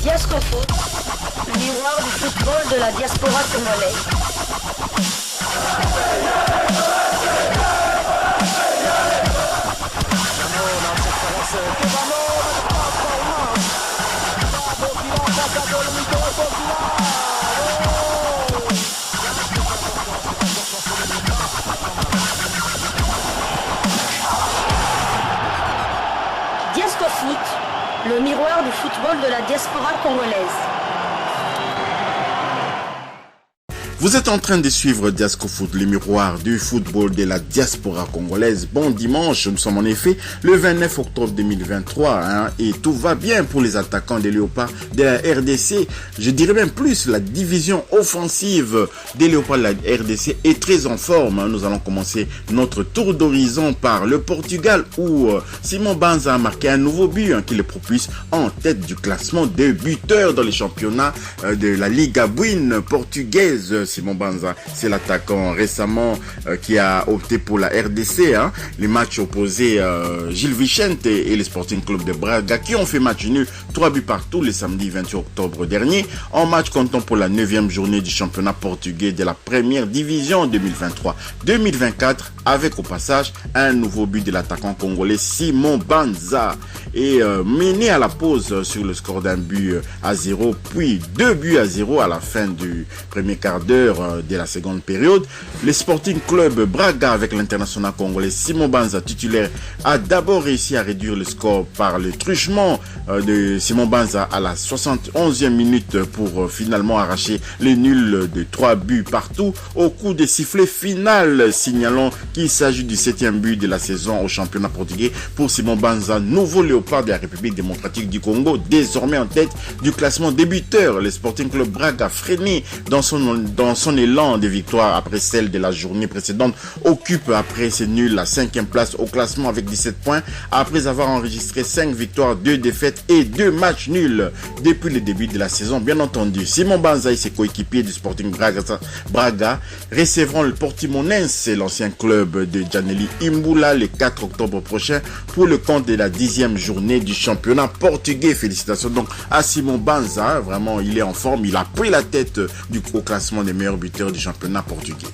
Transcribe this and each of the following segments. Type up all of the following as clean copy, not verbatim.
Diascofoot, le miroir du football de la diaspora congolaise. Diascofoot, le miroir du football de la diaspora congolaise. Vous êtes en train de suivre Diascofoot, le miroir du football de la diaspora congolaise. Bon dimanche, nous sommes en effet le 29 octobre 2023 et tout va bien pour les attaquants des Léopards de la RDC. Je dirais même plus, la division offensive des Léopards de la RDC est très en forme. Nous allons commencer notre tour d'horizon par le Portugal où Simon Banza a marqué un nouveau but qui le propulse en tête du classement des buteurs dans les championnats de la Liga Buin portugaise. Simon Banza, c'est l'attaquant récemment qui a opté pour la RDC. Les matchs opposés Gilles Vicente et le Sporting Club de Braga qui ont fait match nul 3 buts partout le samedi 28 octobre dernier en match comptant pour la 9e journée du championnat portugais de la première division 2023-2024 avec au passage un nouveau but de l'attaquant congolais Simon Banza et mené à la pause sur le score d'un but à 0 puis 2 buts à 0 à la fin du premier quart d'heure de la seconde période. Le Sporting Club Braga avec l'international congolais Simon Banza titulaire a d'abord réussi à réduire le score par le truchement de Simon Banza à la 71e minute pour finalement arracher le nul de 3 buts partout au coup de sifflet final, signalant qu'il s'agit du 7e but de la saison au championnat portugais pour Simon Banza, nouveau léopard de la République démocratique du Congo, désormais en tête du classement des buteurs. Le Sporting Club Braga, freiné dans son élan de victoire après celle de la journée précédente, occupe après ses nuls la 5e place au classement avec 17 points après avoir enregistré 5 victoires, 2 défaites et 2 matchs nuls depuis le début de la saison. Bien entendu, Simon Banza et ses coéquipiers du Sporting Braga recevront le Portimonense, l'ancien club de Janely Imbula, le 4 octobre prochain pour le compte de la 10e journée du championnat portugais. Félicitations donc à Simon Banza, vraiment il est en forme, il a pris la tête au classement des meilleurs buteurs du championnat portugais.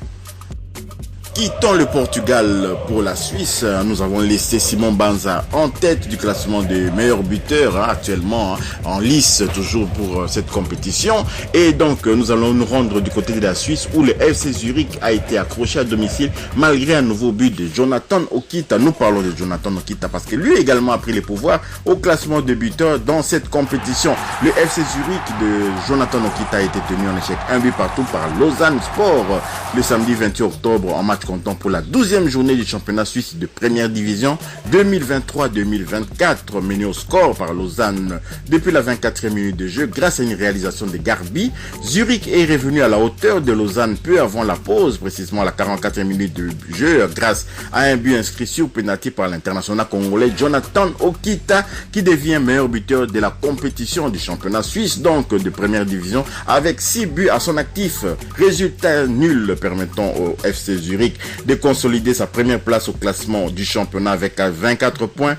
Quittons le Portugal pour la Suisse. Nous avons laissé Simon Banza en tête du classement des meilleurs buteurs actuellement en lice toujours pour cette compétition. Et donc nous allons nous rendre du côté de la Suisse où le FC Zurich a été accroché à domicile malgré un nouveau but de Jonathan Okita. Nous parlons de Jonathan Okita parce que lui également a pris les pouvoirs au classement de buteurs dans cette compétition. Le FC Zurich de Jonathan Okita a été tenu en échec 1 but partout par Lausanne Sport le samedi 28 octobre en match comptant pour la 12e journée du championnat suisse de première division 2023-2024, mené au score par Lausanne depuis la 24e minute de jeu grâce à une réalisation de Garbi. Zurich est revenu à la hauteur de Lausanne peu avant la pause, précisément à la 44e minute de jeu grâce à un but inscrit sur penalty par l'international congolais Jonathan Okita qui devient meilleur buteur de la compétition du championnat suisse donc de première division avec 6 buts à son actif. Résultat nul permettant au FC Zurich de consolider sa première place au classement du championnat avec 24 points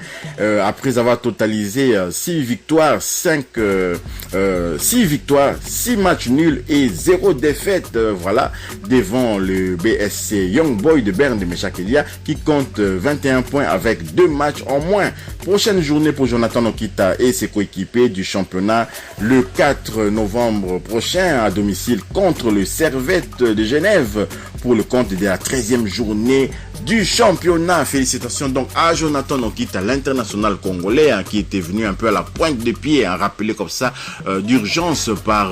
après avoir totalisé 6 victoires, 6 matchs nuls et 0 défaite voilà devant le BSC Young Boy de Berne de Mechakelia qui compte 21 points avec 2 matchs en moins. Prochaine journée pour Jonathan Okita et ses coéquipiers du championnat le 4 novembre prochain à domicile contre le Servette de Genève pour le compte de la 13e journée du championnat. Félicitations donc à Jonathan Okita, l'international congolais qui était venu un peu à la pointe des pieds, rappelé comme ça d'urgence par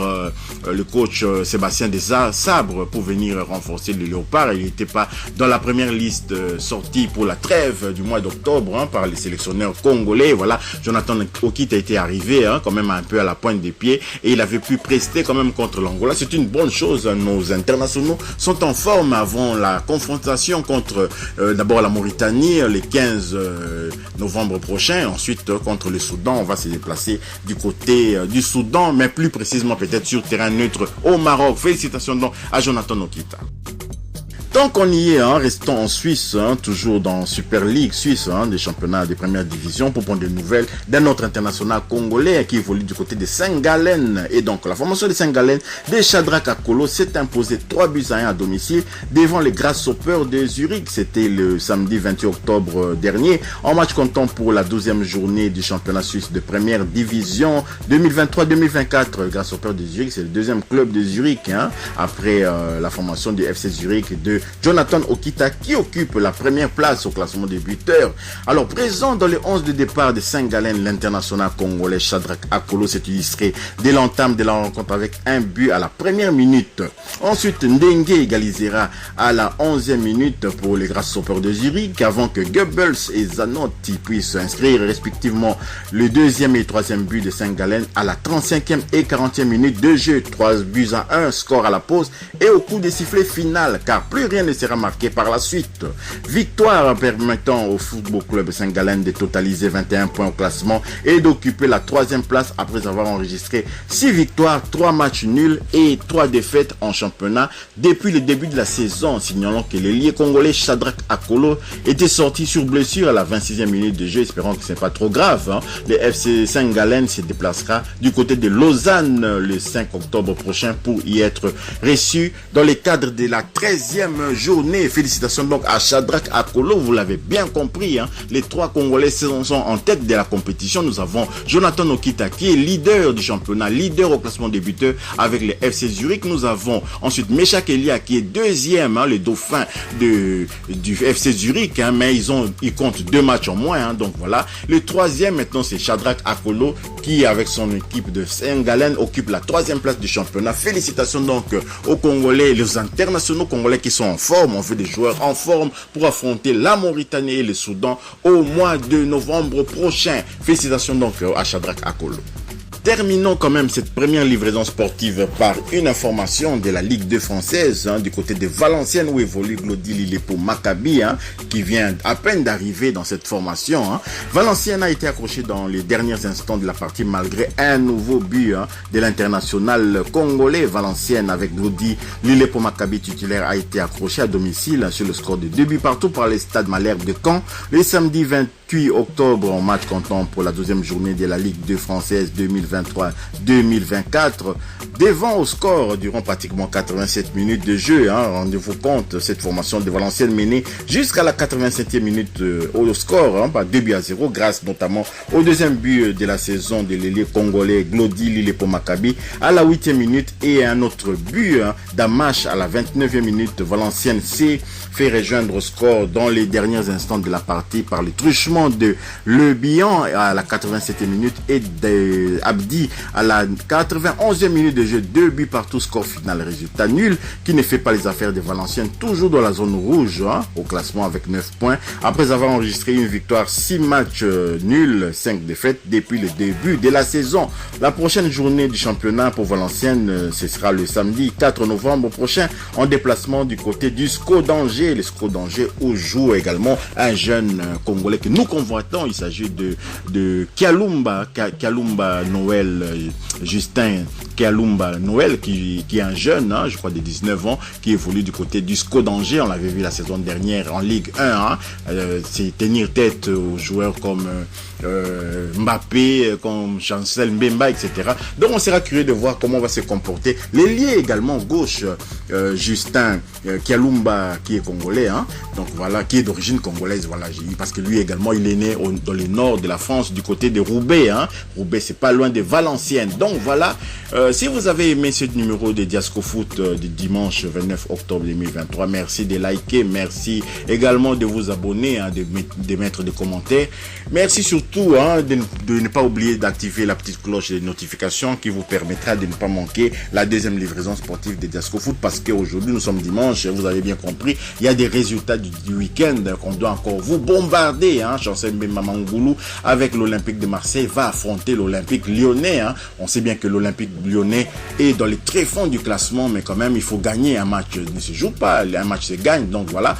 le coach Sébastien Desabre pour venir renforcer le Léopard. Il n'était pas dans la première liste sortie pour la trêve du mois d'octobre par les sélectionneurs congolais. Voilà, Jonathan Okita était arrivé quand même un peu à la pointe des pieds et il avait pu prester quand même contre l'Angola. C'est une bonne chose. Nos internationaux sont en forme avant la confrontation contre d'abord la Mauritanie le 15 novembre prochain. Ensuite contre le Soudan, on va se déplacer du côté du Soudan, mais plus précisément peut-être sur terrain neutre au Maroc. Félicitations donc à Jonathan Okita. Tant qu'on y est, restons en Suisse, toujours dans Super League Suisse, des championnats de première division, pour prendre des nouvelles d'un autre international congolais qui évolue du côté de Saint-Gallen. Et donc, la formation de Saint-Gallen de Shadrack Akolo s'est imposée 3-1 à domicile devant les Grasshoppers de Zurich. C'était le samedi 28 octobre dernier, en match comptant pour la 12e journée du championnat suisse de première division 2023-2024. Grasshoppers de Zurich, c'est le deuxième club de Zurich, après la formation du FC Zurich de Jonathan Okita, qui occupe la première place au classement des buteurs. Alors, présent dans les 11 de départ de Saint-Gallen, l'international congolais Shadrack Akolo s'est illustré dès l'entame de la rencontre avec un but à la première minute. Ensuite, Ndenge égalisera à la 11e minute pour les Grasshoppers de Zurich, avant que Goebbels et Zanotti puissent inscrire respectivement le deuxième et troisième but de Saint-Gallen à la 35e et 40e minute de jeu. 3-1, score à la pause et au coup de sifflet final, car plus rien ne sera marqué par la suite. Victoire permettant au Football Club Saint-Gallen de totaliser 21 points au classement et d'occuper la 3e place après avoir enregistré 6 victoires, 3 matchs nuls et 3 défaites en championnat depuis le début de la saison. Signalant que l'ailier congolais Shadrack Akolo était sorti sur blessure à la 26e minute de jeu, espérant que ce n'est pas trop grave. Le FC Saint-Gallen se déplacera du côté de Lausanne le 5 octobre prochain pour y être reçu dans le cadre de la 13e journée. Félicitations donc à Shadrack Akolo, vous l'avez bien compris, les 3 Congolais sont en tête de la compétition. Nous avons Jonathan Okita qui est leader du championnat, leader au classement des buteurs avec le FC Zurich. Nous avons ensuite Meshak Elia qui est deuxième, le dauphin du FC Zurich, mais ils comptent 2 matchs en moins, donc voilà. Le 3e maintenant c'est Shadrack Akolo qui avec son équipe de Saint-Gallen occupe la 3e place du championnat. Félicitations donc aux Congolais, les internationaux congolais qui sont en forme. On veut des joueurs en forme pour affronter la Mauritanie et le Soudan au mois de novembre prochain. Félicitations donc à Shadrack Akolo. Terminons quand même cette première livraison sportive par une information de la Ligue 2 française, du côté de Valenciennes où évolue Glody Lilepo Maccabi, qui vient à peine d'arriver dans cette formation. Valenciennes a été accroché dans les derniers instants de la partie malgré un nouveau but de l'international congolais. Valenciennes avec Glody Lilepo Maccabi titulaire a été accroché à domicile sur le score de 2 buts partout par le Stade Malherbe de Caen le samedi 28 octobre en match comptant pour la 12e journée de la Ligue 2 française 2023-2024. Devant au score durant pratiquement 87 minutes de jeu. Rendez-vous compte, cette formation de Valenciennes menée jusqu'à la 87e minute au score, par 2-0, grâce notamment au deuxième but de la saison de l'ailier congolais Glody Lilepo Maccabi à la 8e minute et un autre but d'Amash à la 29e minute. Valenciennes s'est fait rejoindre au score dans les derniers instants de la partie par le truchement de Le Bihan à la 87e minute et d'Abdi à la 91e minute de jeu. 2 buts partout, score final, résultat nul qui ne fait pas les affaires de Valenciennes, toujours dans la zone rouge au classement avec 9 points après avoir enregistré une victoire, 6 matchs nuls, 5 défaites depuis le début de la saison. La prochaine journée du championnat pour Valenciennes, ce sera le samedi 4 novembre prochain en déplacement du côté du SCO d'Angers. Le SCO d'Angers où joue également un jeune congolais que nous convoitons. Il s'agit de Kialumba Noël, Justin Kialumba Noël, qui est un jeune, je crois de 19 ans, qui évolue du côté du SCO d'Angers. On l'avait vu la saison dernière en Ligue 1. C'est tenir tête aux joueurs comme Mbappé, comme Chancel Mbemba, etc. Donc on sera curieux de voir comment va se comporter l'ailier également gauche, Justin Kialumba, qui est congolais, donc voilà, qui est d'origine congolaise, voilà, parce que lui également il est né dans le nord de la France, du côté de Roubaix. Roubaix, c'est pas loin de Valenciennes. Donc voilà, si vous avez aimé ce numéro de Diasco Foot du dimanche 29 octobre 2023, merci de liker, merci également de vous abonner, de mettre des commentaires. Merci surtout de ne pas oublier d'activer la petite cloche de notification qui vous permettra de ne pas manquer la deuxième livraison sportive de Diasco Foot, parce qu'aujourd'hui nous sommes dimanche, vous avez bien compris, il y a des résultats du week-end qu'on doit encore vous bombarder. Chancel Mbemba Mangoulou avec l'Olympique de Marseille va affronter l'Olympique lyonnais. On sait bien que l'Olympique lyonnais est dans les tréfonds du classement, mais quand même il faut gagner. Un match ne se joue pas, un match se gagne. Donc voilà,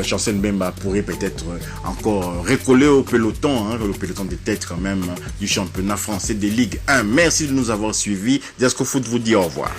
Chancel Mbemba pourrait peut-être encore recoller au peloton, le peloton de tête quand même du championnat français de Ligue 1. Merci de nous avoir suivis. Diasco Foot vous dit au revoir.